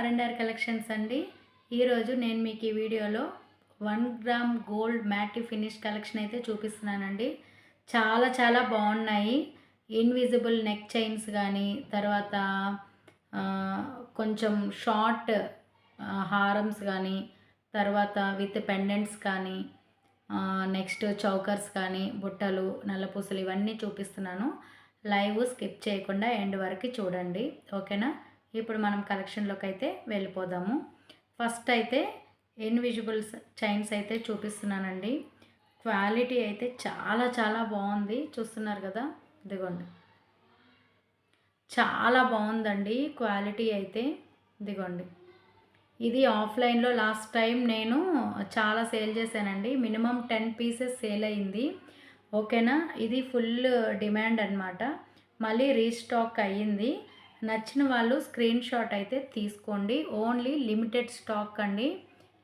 ఆర్&ఆర్ collections అండి. ఈరోజు నేను మీకు ఈ వీడియోలో 1 gram gold mat finish collection అయితే చూపిస్తున్నానండి. చాలా చాలా బాగున్నాయి. ఇన్విజిబుల్ నెక్ చైన్స్ కానీ, తర్వాత కొంచెం షార్ట్ హారమ్స్ కానీ, తర్వాత విత్ పెండెంట్స్ కానీ, నెక్స్ట్ చౌకర్స్ కానీ, బుట్టలు, నల్లపూసలు ఇవన్నీ చూపిస్తున్నాను. లైవ్ స్కిప్ చేయకుండా ఎండ్ వరకు చూడండి, ఓకేనా? ఇప్పుడు మనం కలెక్షన్లోకి అయితే వెళ్ళిపోదాము. ఫస్ట్ అయితే ఇన్విజిబుల్ చైన్స్ అయితే చూపిస్తున్నానండి. క్వాలిటీ అయితే చాలా చాలా బాగుంది, చూస్తున్నారు కదా, ఇదిగోండి. చాలా బాగుందండి క్వాలిటీ అయితే, ఇదిగోండి. ఇది ఆఫ్లైన్లో లాస్ట్ టైం నేను చాలా సేల్ చేశానండి. మినిమం 10 పీసెస్ సేల్ అయింది, ఓకేనా? ఇది ఫుల్ డిమాండ్ అనమాట. మళ్ళీ రీస్టాక్ అయ్యింది. నచ్చిన వాళ్ళు స్క్రీన్ షాట్ అయితే తీసుకోండి. ఓన్లీ లిమిటెడ్ స్టాక్ అండి.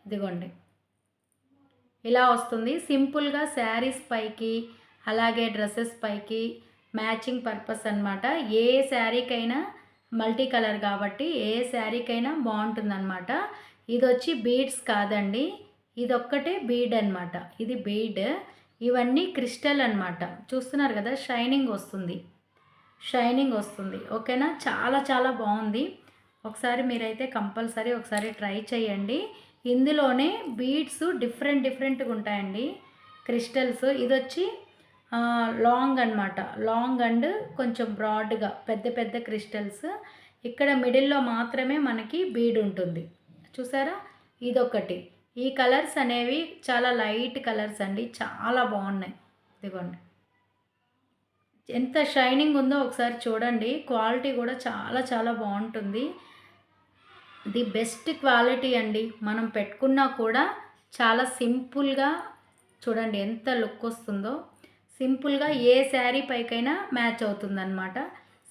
ఇదిగోండి, ఇలా వస్తుంది. సింపుల్గా శారీస్ పైకి, అలాగే డ్రెస్సెస్ పైకి మ్యాచింగ్ పర్పస్ అనమాట. ఏ శారీకైనా మల్టీ కలర్ కాబట్టి ఏ శారీకైనా బాగుంటుందన్నమాట. ఇది వచ్చి బీడ్స్ కాదండి, ఇదొక్కటే బీడ్ అనమాట. ఇది బీడ్, ఇవన్నీ క్రిస్టల్ అనమాట. చూస్తున్నారు కదా, షైనింగ్ వస్తుంది, ఓకేనా? చాలా చాలా బాగుంది. ఒకసారి మీరైతే కంపల్సరీ ఒకసారి ట్రై చేయండి. ఇందులోనే బీడ్స్ డిఫరెంట్గా ఉంటాయండి, క్రిస్టల్స్. ఇది వచ్చి లాంగ్ అనమాట, లాంగ్ అండ్ కొంచెం బ్రాడ్గా పెద్ద క్రిస్టల్స్. ఇక్కడ మిడిల్లో మాత్రమే మనకి బీడ్ ఉంటుంది, చూసారా? ఇదొకటి. ఈ కలర్స్ అనేవి చాలా లైట్ కలర్స్ అండి, చాలా బాగున్నాయి. ఇదిగోండి, ఎంత షైనింగ్ ఉందో ఒకసారి చూడండి. క్వాలిటీ కూడా చాలా చాలా బాగుంటుంది. ది బెస్ట్ క్వాలిటీ అండి. మనం పెట్టుకున్నా కూడా చాలా సింపుల్గా, చూడండి ఎంత లుక్ వస్తుందో. సింపుల్గా ఏ శారీ పైకైనా మ్యాచ్ అవుతుందన్నమాట.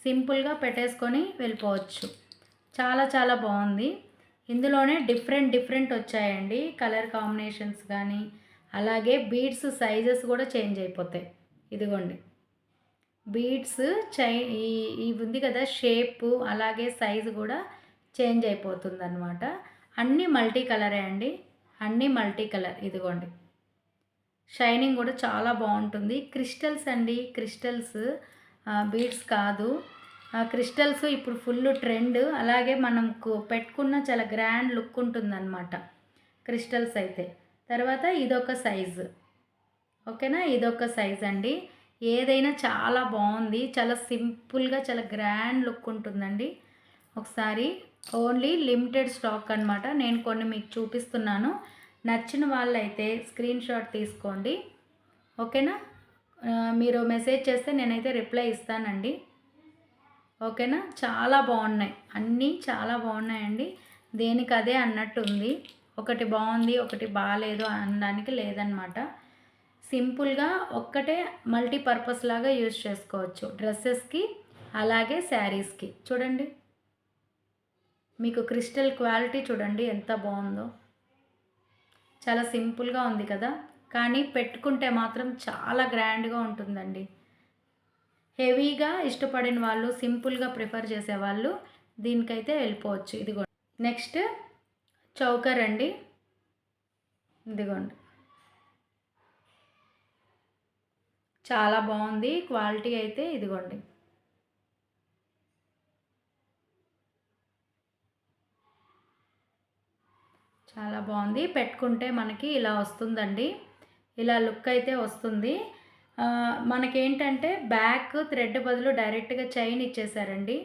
సింపుల్గా పెట్టేసుకొని వెళ్ళిపోవచ్చు. చాలా చాలా బాగుంది. ఇందులోనే డిఫరెంట్ వచ్చాయండి కలర్ కాంబినేషన్స్ కానీ, అలాగే బీడ్స్ సైజెస్ కూడా చేంజ్ అయిపోతాయి. ఇదిగోండి, బీడ్స్ ఈ ఉంది కదా షేపు, అలాగే సైజు కూడా చేంజ్ అయిపోతుంది అనమాట. అన్నీ మల్టీ కలరే అండి, అన్నీ మల్టీ కలర్. ఇదిగోండి, షైనింగ్ కూడా చాలా బాగుంటుంది. క్రిస్టల్స్ అండి, క్రిస్టల్స్, బీడ్స్ కాదు. క్రిస్టల్స్ ఇప్పుడు ఫుల్ ట్రెండ్. అలాగే మనకు పెట్టుకున్న చాలా గ్రాండ్ లుక్ ఉంటుందన్నమాట క్రిస్టల్స్ అయితే. తర్వాత ఇదొక సైజు, ఓకేనా? ఇదొక సైజ్ అండి. ఏదైనా చాలా బాగుంది, చాలా సింపుల్గా చాలా గ్రాండ్ లుక్ ఉంటుందండి. ఒకసారి ఓన్లీ లిమిటెడ్ స్టాక్ అనమాట. నేను కొన్ని మీకు చూపిస్తున్నాను. నచ్చిన వాళ్ళైతే స్క్రీన్ షాట్ తీసుకోండి, ఓకేనా? మీరు మెసేజ్ చేస్తే నేనైతే రిప్లై ఇస్తానండి, ఓకేనా? చాలా బాగున్నాయి, అన్నీ చాలా బాగున్నాయండి. దేనికి అదే అన్నట్టు ఉంది. ఒకటి బాగుంది ఒకటి బాగాలేదు అనడానికి లేదనమాట. సింపుల్గా ఒక్కటే మల్టీపర్పస్ లాగా యూజ్ చేసుకోవచ్చు, డ్రెస్సెస్కి అలాగే శారీస్కి. చూడండి, మీకు క్రిస్టల్ క్వాలిటీ చూడండి ఎంత బాగుందో. చాలా సింపుల్గా ఉంది కదా, కానీ పెట్టుకుంటే మాత్రం చాలా గ్రాండ్గా ఉంటుందండి. హెవీగా ఇష్టపడిన వాళ్ళు, సింపుల్గా ప్రిఫర్ చేసేవాళ్ళు దీనికైతే వెళ్ళిపోవచ్చు. ఇదిగోండి, నెక్స్ట్ చౌకర్ అండి. ఇదిగోండి, చాలా బాగుంది క్వాలిటీ అయితే. ఇదిగోండి, చాలా బాగుంది. పెట్టుకుంటే మనకి ఇలా వస్తుందండి, ఇలా లుక్ అయితే వస్తుంది. మనకేంటంటే బ్యాక్ థ్రెడ్ బదులు డైరెక్ట్గా చైన్ ఇచ్చేసారండి,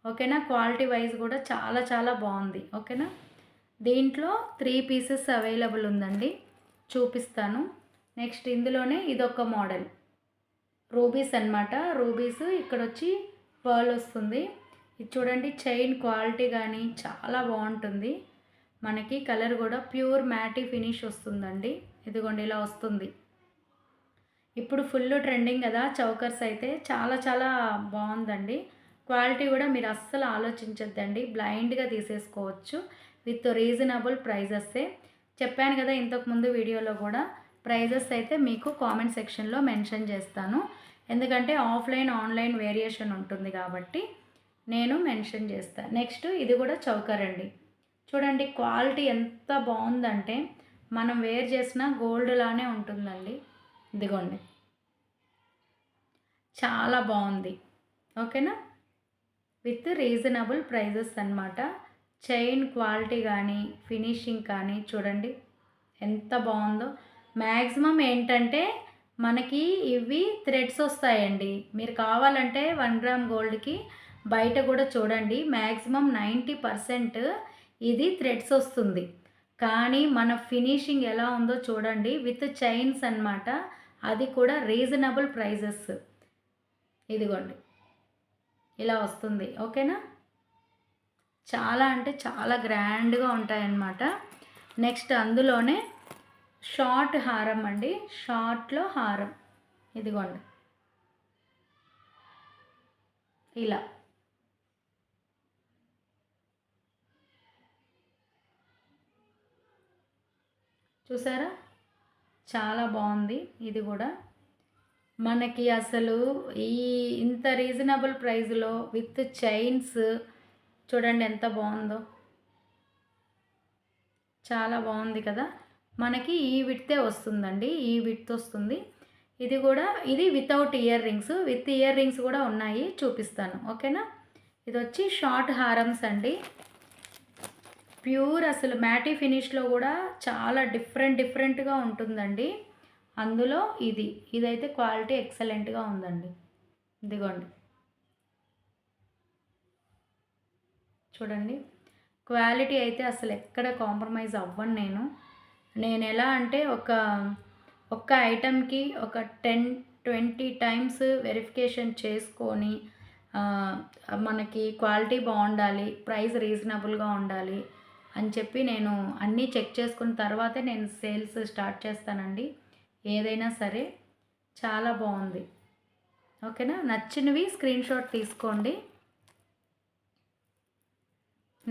ఓకేనా? క్వాలిటీ వైజ్ కూడా చాలా చాలా బాగుంది, ఓకేనా? దీంట్లో 3 పీసెస్ అవైలబుల్ ఉందండి, చూపిస్తాను. నెక్స్ట్ ఇందులోనే ఇదొక మోడల్, రూబీస్ అనమాట. రూబీస్ ఇక్కడ వచ్చి పర్ల్ వస్తుంది. ఇది చూడండి, చైన్ క్వాలిటీ కానీ చాలా బాగుంటుంది. మనకి కలర్ కూడా ప్యూర్ మ్యాటీ ఫినిష్ వస్తుందండి. ఇదిగోండి, ఇలా వస్తుంది. ఇప్పుడు ఫుల్ ట్రెండింగ్ కదా చౌకర్స్ అయితే, చాలా చాలా బాగుందండి. క్వాలిటీ కూడా మీరు అస్సలు ఆలోచించద్దండి, బ్లైండ్గా తీసేసుకోవచ్చు విత్ రీజనబుల్ ప్రైజెస్సే. చెప్పాను కదా ఇంతకుముందు వీడియోలో కూడా, ప్రైజెస్ అయితే మీకు కామెంట్ సెక్షన్లో మెన్షన్ చేస్తాను. ఎందుకంటే ఆఫ్లైన్ ఆన్లైన్ వేరియేషన్ ఉంటుంది కాబట్టి నేను మెన్షన్ చేస్తాను. నెక్స్ట్ ఇది కూడా చౌకర్ అండి. చూడండి క్వాలిటీ ఎంత బాగుందంటే మనం వేర్ చేసిన గోల్డ్ లానే ఉంటుందండి. ఇదిగోండి, చాలా బాగుంది. ఓకేనా, విత్ రీజనబుల్ ప్రైజెస్ అన్నమాట. చైన్ క్వాలిటీ కానీ ఫినిషింగ్ కానీ చూడండి ఎంత బాగుందో. మ్యాక్సిమం ఏంటంటే మనకి ఇవి థ్రెడ్స్ వస్తాయండి. మీరు కావాలంటే 1 గ్రామ్ గోల్డ్కి బయట కూడా చూడండి, మ్యాక్సిమం 90% ఇది థ్రెడ్స్ వస్తుంది. కానీ మన ఫినిషింగ్ ఎలా ఉందో చూడండి, విత్ చైన్స్ అన్నమాట. అది కూడా రీజనబుల్ ప్రైజెస్. ఇదిగోండి ఇలా వస్తుంది. ఓకేనా, చాలా అంటే చాలా గ్రాండ్గా ఉంటాయన్నమాట. నెక్స్ట్ అందులోనే షార్ట్ హారం అండి, షార్ట్లో హారం. ఇదిగోండి ఇలా చూసారా, చాలా బాగుంది. ఇది కూడా మనకి అసలు ఈ ఇంత రీజనబుల్ ప్రైస్లో విత్ చైన్స్ చూడండి ఎంత బాగుందో, చాలా బాగుంది కదా. మనకి ఈ విడ్తే వస్తుందండి, ఈ విడ్త్ వస్తుంది. ఇది కూడా, ఇది without ear rings, with ear rings కూడా ఉన్నాయి, చూపిస్తాను. ఓకేనా, ఇది వచ్చి షార్ట్ హారమ్స్ అండి. ప్యూర్ అసలు మ్యాటీ ఫినిష్లో కూడా చాలా డిఫరెంట్గా ఉంటుందండి. అందులో ఇదైతే క్వాలిటీ ఎక్సలెంట్గా ఉందండి. ఇదిగోండి చూడండి, క్వాలిటీ అయితే అసలు ఎక్కడ కాంప్రమైజ్ అవ్వను నేను ఎలా అంటే ఒక్క ఐటెంకి ఒక 10-20 టైమ్స్ వెరిఫికేషన్ చేసుకొని మనకి క్వాలిటీ బాగుండాలి, ప్రైస్ రీజనబుల్గా ఉండాలి అని చెప్పి నేను అన్నీ చెక్ చేసుకున్న తర్వాతే నేను సేల్స్ స్టార్ట్ చేస్తానండి. ఏదైనా సరే చాలా బాగుంది. ఓకేనా, నచ్చినవి స్క్రీన్ షాట్ తీసుకోండి.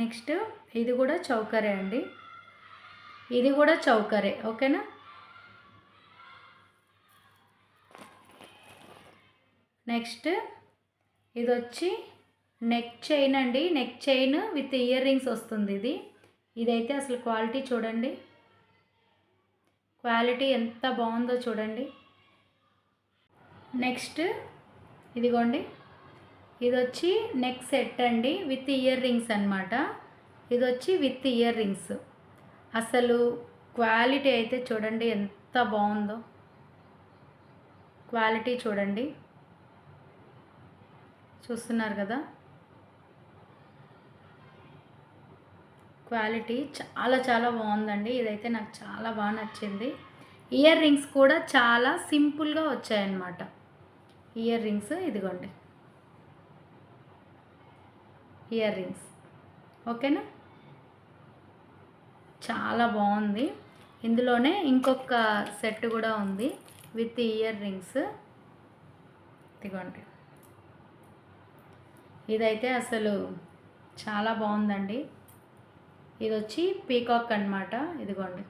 నెక్స్ట్ ఇది కూడా చౌకరే అండి, ఇది కూడా చౌకరే. ఓకేనా, నెక్స్ట్ ఇది వచ్చి నెక్ చైన్ అండి, neck chain with ear rings వస్తుంది. ఇదైతే అసలు క్వాలిటీ చూడండి, క్వాలిటీ ఎంత బాగుందో చూడండి. నెక్స్ట్ ఇదిగోండి, ఇది వచ్చి నెక్ సెట్ అండి విత్ ఇయర్ రింగ్స్ అన్నమాట. ఇది వచ్చి విత్ ఇయర్ రింగ్స్. అసలు క్వాలిటీ అయితే చూడండి ఎంత బాగుందో, క్వాలిటీ చూడండి, చూస్తున్నారు కదా. క్వాలిటీ చాలా బాగుందండి. ఇదైతే నాకు చాలా బాగా నచ్చింది. ఇయర్ రింగ్స్ కూడా చాలా సింపుల్గా వచ్చాయన్నమాట. ఇయర్ రింగ్స్ ఇదిగోండి, ఇయర్ రింగ్స్. ఓకేనా, చాలా బాగుంది. ఇందులోనే ఇంకొక సెట్ కూడా ఉంది విత్ ఇయర్ రింగ్స్. ఇదిగోండి, ఇదైతే అసలు చాలా బాగుందండి. ఇది వచ్చి పీకాక్ అన్నమాట. ఇదిగోండి,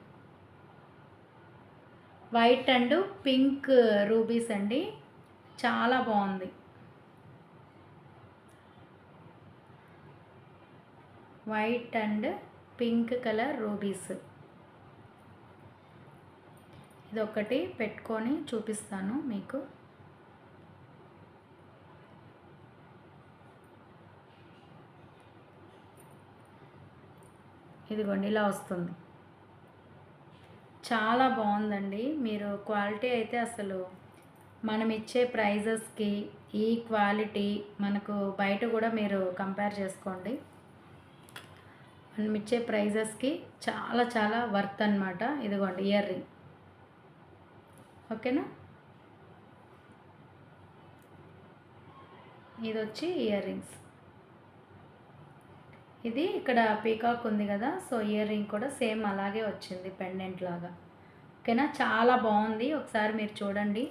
వైట్ అండ్ పింక్ రూబీస్ అండి, చాలా బాగుంది. White and pink colour rubies. ఇదొకటి పెట్టుకొని చూపిస్తాను మీకు. ఇదిగోండి ఇలా వస్తుంది, చాలా బాగుందండి. మీరు క్వాలిటీ అయితే అసలు మనం ఇచ్చే ప్రైజెస్కి ఈ క్వాలిటీ మనకు బయట కూడా మీరు కంపేర్ చేసుకోండి. మనం ఇచ్చే ప్రైజెస్కి చాలా వర్త్ అన్నమాట. ఇదిగోండి ఇయర్ రింగ్. ఓకేనా, ఇది వచ్చి ఇయర్ రింగ్స్. ఇది ఇక్కడ పీకాక్ ఉంది కదా, సో ఇయర్ రింగ్ కూడా సేమ్ అలాగే వచ్చింది, పెండెంట్ లాగా. ఓకేనా, చాలా బాగుంది. ఒకసారి మీరు చూడండి.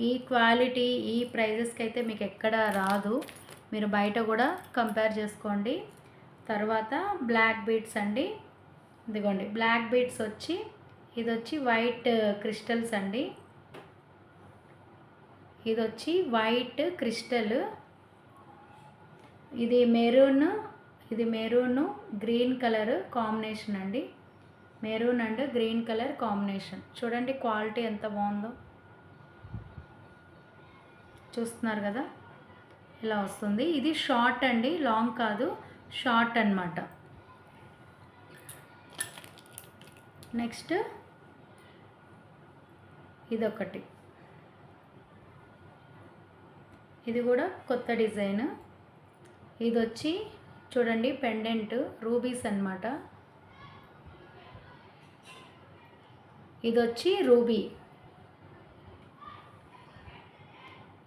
ఈ క్వాలిటీ ఈ ప్రైజెస్కి అయితే మీకు ఎక్కడ రాదు, మీరు బయట కూడా కంపేర్ చేసుకోండి. తర్వాత బ్లాక్ బీడ్స్ అండి. ఇదిగోండి బ్లాక్ బీడ్స్ వచ్చి, ఇది వచ్చి వైట్ క్రిస్టల్స్ అండి. ఇది వచ్చి వైట్ క్రిస్టల్, ఇది మెరూన్, ఇది మెరూన్ గ్రీన్ కలర్ కాంబినేషన్ అండి. Maroon and green colour combination. చూడండి క్వాలిటీ ఎంత బాగుందో. చూస్తున్నారు కదా, ఇలా వస్తుంది. ఇది షార్ట్ అండి, లాంగ్ కాదు, షార్ట్ అన్నమాట. నెక్స్ట్ ఇదొకటి, ఇది కూడా కొత్త డిజైన్. ఇది వచ్చి చూడండి పెండెంట్ రూబీస్ అన్నమాట. ఇది వచ్చి రూబీ,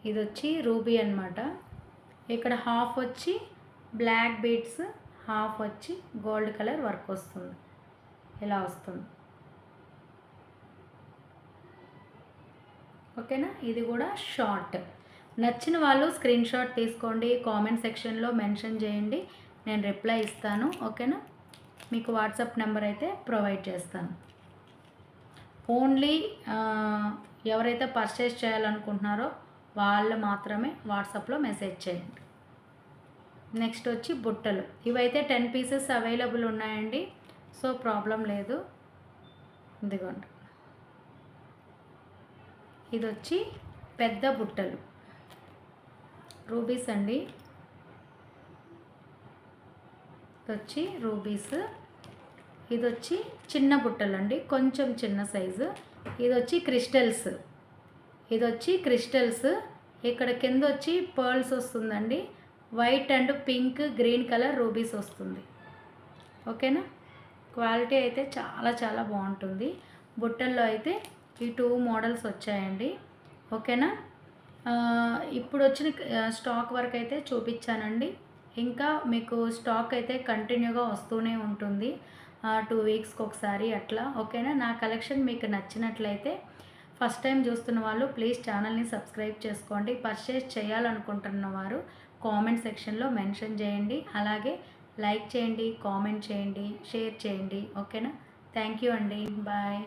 ఇది వచ్చి రూబీ అన్నమాట. ఇక్కడ హాఫ్ వచ్చి బ్లాక్ బీడ్స్, హాఫ్ వచ్చి గోల్డ్ కలర్ వర్క్ వస్తుంది. ఇలా వస్తుంది. ఓకేనా, ఇది కూడా షార్ట్. నచ్చిన వాళ్ళు స్క్రీన్ షాట్ తీసుకోండి, కామెంట్ సెక్షన్లో మెన్షన్ చేయండి, నేను రిప్లై ఇస్తాను. ఓకేనా, మీకు వాట్సాప్ నెంబర్ అయితే ప్రొవైడ్ చేస్తాను. ఓన్లీ ఎవరైతే పర్చేస్ చేయాలనుకుంటున్నారో వాళ్ళు మాత్రమే వాట్సాప్లో మెసేజ్ చేయండి. నెక్స్ట్ వచ్చి బుట్టలు. ఇవైతే 10 పీసెస్ అవైలబుల్ ఉన్నాయండి, సో ప్రాబ్లం లేదు. ఇదిగోండి, ఇది వచ్చి పెద్ద బుట్టలు రూబీస్ అండి. ఇది వచ్చి రూబీస్. ఇది వచ్చి చిన్న బుట్టలు అండి, కొంచెం చిన్న సైజు. ఇది వచ్చి క్రిస్టల్స్. ఇది వచ్చి క్రిస్టల్స్. ఇక్కడ కింద వచ్చి పర్ల్స్ వస్తుందండి. White and pink green colour rubies వస్తుంది. ఓకేనా, క్వాలిటీ అయితే చాలా చాలా బాగుంటుంది. బుట్టల్లో అయితే ఈ 2 మోడల్స్ వచ్చాయండి. ఓకేనా, ఇప్పుడు వచ్చిన స్టాక్ వరకు అయితే చూపించానండి. ఇంకా మీకు స్టాక్ అయితే కంటిన్యూగా వస్తూనే ఉంటుంది, 2 వీక్స్కి ఒకసారి అట్లా. ఓకేనా, నా కలెక్షన్ మీకు నచ్చినట్లయితే ఫస్ట్ టైం చూస్తున్న వాళ్ళు ప్లీజ్ ఛానల్ని సబ్స్క్రైబ్ చేసుకోండి. పర్చేస్ చేయాలనుకుంటున్న వారు కామెంట్ సెక్షన్లో మెన్షన్ చేయండి. అలాగే లైక్ చేయండి, కామెంట్ చేయండి, షేర్ చేయండి. ఓకేనా, థ్యాంక్ యూ అండి, బాయ్.